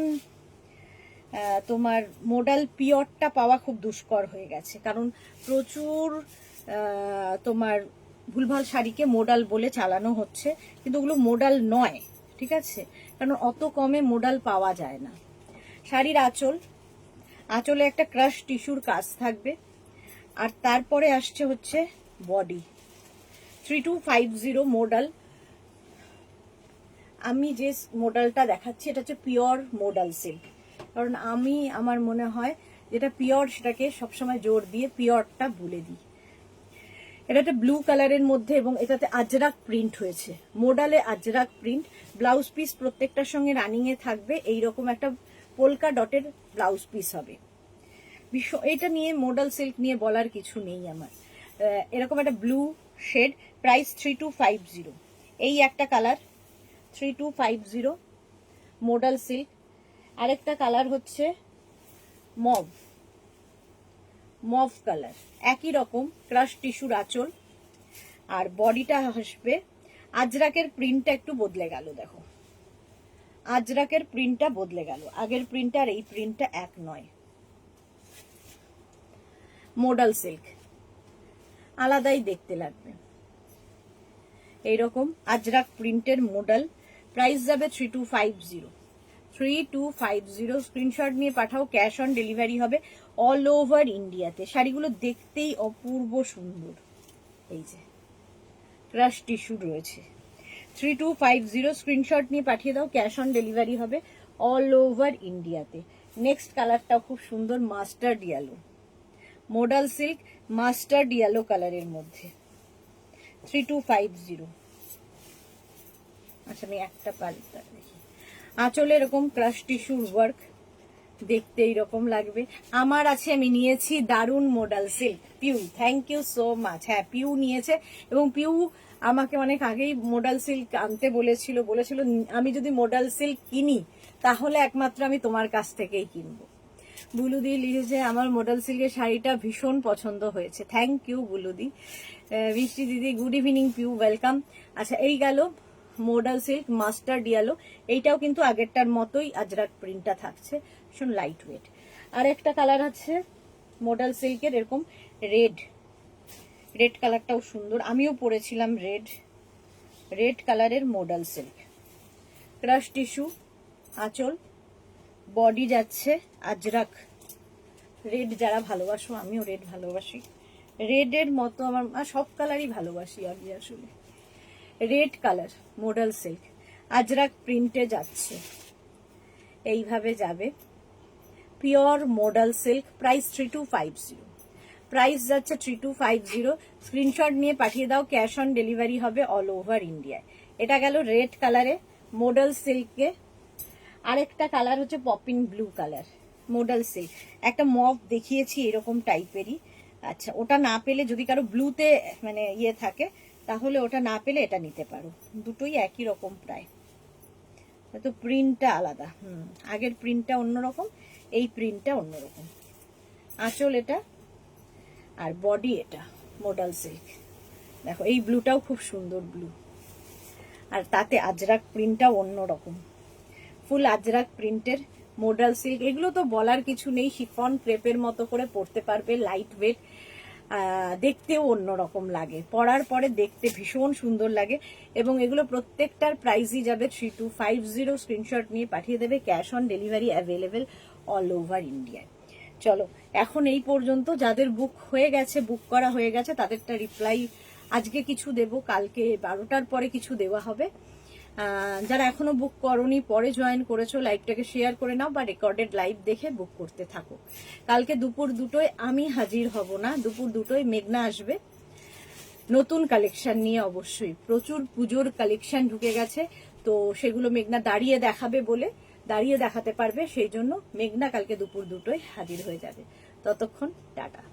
তোমার মোডাল পিওরটা পাওয়া খুব দুষ্কর হয়ে গেছে, কারণ প্রচুর তোমার ভুলভাল শাড়িকে মোডাল বলে চালানো হচ্ছে, কিন্তু ওগুলো মোডাল নয়, ঠিক আছে, কারণ অত কমে মোডাল পাওয়া যায় না। শাড়ির আঁচল, আঁচলে একটা ক্রাশ টিস্যুর কাজ থাকবে, আর তারপরে আসছে হচ্ছে বডি। 3250 মোডাল। আমি যে মোডালটা দেখাচ্ছি এটা হচ্ছে পিওর মোডাল সিল্ক, কারণ আমি, আমার মনে হয় যেটা পিওর সেটাকে সবসময় জোর দিয়ে পিওরটা বলে দিই। এটা একটা ব্লু কালারের মধ্যে এবং এটাতে আজরাক প্রিন্ট হয়েছে, মোডালে আজরাক প্রিন্ট। ব্লাউজ পিস প্রত্যেকটার সঙ্গে রানিং এ থাকবে, এইরকম একটা পোলকা ডটের ব্লাউজ পিস হবে। এটা নিয়ে মোডাল সিল্ক নিয়ে বলার কিছু নেই আমার। এরকম একটা ব্লু শেড, প্রাইস 3250। এই একটা কালার 3250 মোডাল সিল্ক। আরেকটা কালার হচ্ছে মভ, মভ কালার, একই রকম ক্রাশ টিস্যুর আঁচল, আর বডিটা আসবে। আজরাকের প্রিন্টটা একটু বদলে গেল, দেখো আজরাকের প্রিন্টটা বদলে গেল, আগের প্রিন্ট আর এই প্রিন্টটা এক নয়। মোডাল সিল্ক আলাদাই দেখতে লাগবে, এইরকম আজরাক প্রিন্টের মোডাল। প্রাইস যাবে 3250, 3250। স্ক্রিনশট নিয়ে পাঠাও, ক্যাশ অন ডেলিভারি হবে অল ওভার ইন্ডিয়াতে। শাড়িগুলো দেখতেই অপূর্ব সুন্দর, এই যে ক্রাশ টিস্যু রয়েছে। 3250 স্ক্রিনশট নিয়ে পাঠিয়ে দাও, ক্যাশ অন ডেলিভারি হবে অল ওভার ইন্ডিয়াতে। নেক্সট কালারটাও খুব সুন্দর, mustard yellow, modal silk mustard yellow কালারের মধ্যে, 3250। আচ্ছা, আমি একটা পাল্টা দেখি। আঁচলে এরকম ক্রাশ টিস্যুর ওয়ার্ক, দেখতে এইরকম লাগবে। আমার আছে, আমি নিয়েছি দারুন modal silk Piu, thank you so much. হ্যাঁ, পিউ নিয়েছে এবং পিউ আমাকে অনেক আগেই মডাল সিল্ক আনতে বলেছিল, আমি যদি মডাল সিল্ক কিনি তাহলে একমাত্র আমি তোমার কাছ থেকেই কিনবো। বুলুদি লিখেছে আমার মডেল সিল্কের শাড়িটা ভীষণ পছন্দ হয়েছে, থ্যাংক ইউ বুলুদি। বৃষ্টি দিদি গুড ইভিনিং পিউ, ওয়েলকাম। আচ্ছা, এই গেল মডেল সিল্ক মাস্টার্ড ইয়েলো, এইটাও কিন্তু আগেরটার মতোই আজরাক প্রিন্টটা থাকছে, ভীষণ লাইট ওয়েট। আর একটা কালার আছে মডেল সিল্কের এরকম রেড কালারটাও সুন্দর, আমিও পরেছিলাম রেড কালারের মডেল সিল্ক, ক্রাশ টিস্যু আঁচল, বডি যাচ্ছে আজরাক রেড। যারা ভালোবাসো, আমিও রেড ভালোবাসি, রেডের মতো আমার সব কালারই ভালোবাসি আমি আসলে। Red colour model silk Ajrak প্রিন্টে যাচ্ছে, এইভাবে যাবে, pure model silk, price 3250, price যাচ্ছে 3250। স্ক্রিনশট নিয়ে পাঠিয়ে দাও, ক্যাশ অন ডেলিভারি হবে অল ওভার ইন্ডিয়ায়। এটা গেল রেড কালারে মডেল সিল্কে। আরেকটা কালার হচ্ছে popping blue colour model silk, একটা মফ দেখিয়েছি এরকম টাইপেরই। আচ্ছা, ওটা না পেলে যদি কারো ব্লুতে মানে ইয়ে থাকে তাহলে ওটা না পেলে এটা নিতে পারো, দুটোই একই রকম প্রায়, তো প্রিন্টটা আলাদা। আগের প্রিন্টটা অন্যরকম, এই প্রিন্টটা অন্যরকম। আঁচল এটা আর বডি এটা মডেল সিল্ক। দেখো এই ব্লুটাও খুব সুন্দর ব্লু, আর তাতে আজরাক প্রিন্টটাও অন্যরকম, ফুল আজরাক প্রিন্টের মডেল সিল্ক। এগুলো তো বলার কিছু নেই, শিফন ক্রেপের মতো করে পরতে পারবে, লাইট ওয়েট, দেখতেও অন্যরকম লাগে, পরার পরে দেখতে ভীষণ সুন্দর লাগে। এবং এগুলো প্রত্যেকটার প্রাইসই যাবে 3250। স্ক্রিনশট নিয়ে পাঠিয়ে দেবে, cash on delivery available all over ইন্ডিয়ায়। চলো এখন এই পর্যন্ত, যাদের বুক হয়ে গেছে, বুক করা হয়ে গেছে তাদেরটা রিপ্লাই আজকে কিছু দেব, কালকে 12টার পরে কিছু দেওয়া হবে। যারা এখনো বুক করনি, পরে জয়েন করেছো, লাইভটাকে শেয়ার করে নাও বা রেকর্ডেড লাইভ দেখে বুক করতে থাকো। কালকে দুপুর 2টোয় আমি হাজির হব না, দুপুর 2টোয় মেঘনা আসবে নতুন কালেকশন নিয়ে। অবশ্যই প্রচুর পুজোর কালেকশন ঢুকে গেছে, তো সেগুলো মেঘনা দাঁড়িয়ে দেখাবে বলে, দাঁড়িয়ে দেখাতে পারবে, সেই জন্য মেঘনা কালকে দুপুর 2টোয় হাজির হয়ে যাবে। ততক্ষণ টাটা।